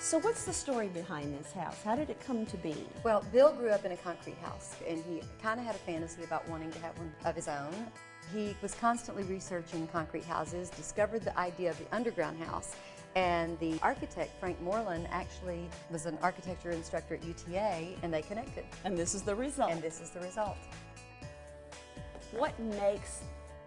So what's the story behind this house? How did it come to be? Well, Bill grew up in a concrete house, and he kind of had a fantasy about wanting to have one of his own. He was constantly researching concrete houses, discovered the idea of the underground house, and the architect, Frank Moreland, actually was an architecture instructor at UTA, and they connected. And this is the result. And this is the result. What makes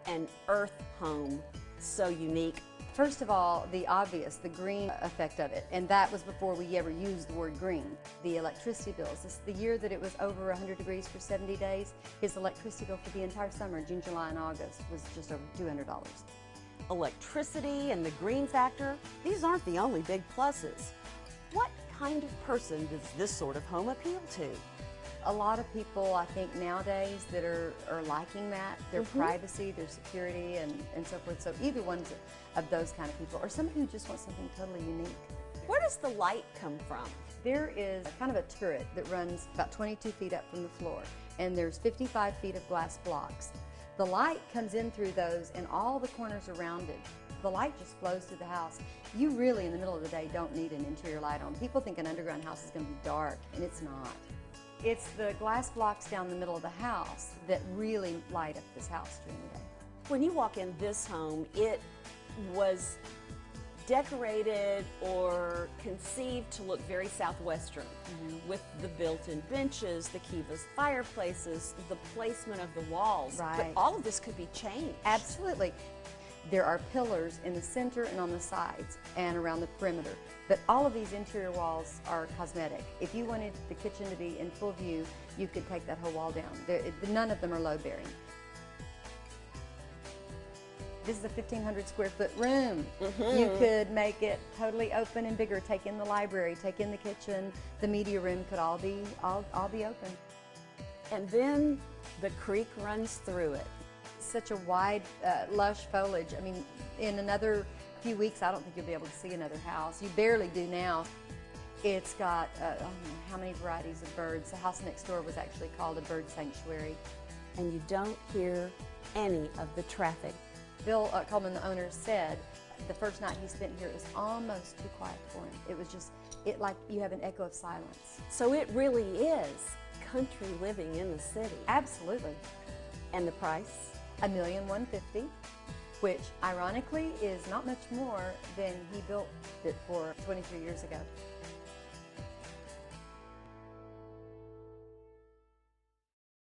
an earth home so unique? First of all, the obvious, the green effect of it, and that was before we ever used the word green. The electricity bills, this, the year that it was over 100 degrees for 70 days, his electricity bill for the entire summer, June, July, and August, was just over $200. Electricity and the green factor, these aren't the only big pluses. What kind of person does this sort of home appeal to? A lot of people, I think, nowadays that are liking that, their privacy, their security, and so forth. So either one of those kind of people, or somebody who just wants something totally unique. Where does the light come from? There is kind of a turret that runs about 22 feet up from the floor, and there's 55 feet of glass blocks. The light comes in through those and all the corners around it. The light just flows through the house. You really, in the middle of the day, don't need an interior light on. People think an underground house is going to be dark, and it's not. It's the glass blocks down the middle of the house that really light up this house during the day. When you walk in this home, it was decorated or conceived to look very Southwestern, with the built-in benches, the Kivas fireplaces, the placement of the walls. Right. But all of this could be changed. Absolutely. There are pillars in the center and on the sides and around the perimeter. But all of these interior walls are cosmetic. If you wanted the kitchen to be in full view, you could take that whole wall down. None of them are load-bearing. This is a 1,500 square foot room. You could make it totally open and bigger. Take in the library, take in the kitchen, the media room could all be open. And then the creek runs through it. Such a wide, lush foliage. I mean, in another few weeks, I don't think you'll be able to see another house. You barely do now. It's got, I don't know how many varieties of birds. The house next door was actually called a bird sanctuary. And you don't hear any of the traffic. Bill Coleman, the owner, said the first night he spent here, it was almost too quiet for him. It was just, like you have an echo of silence. So it really is country living in the city. Absolutely. And the price? $1,150,000, which ironically is not much more than he built it for 23 years ago.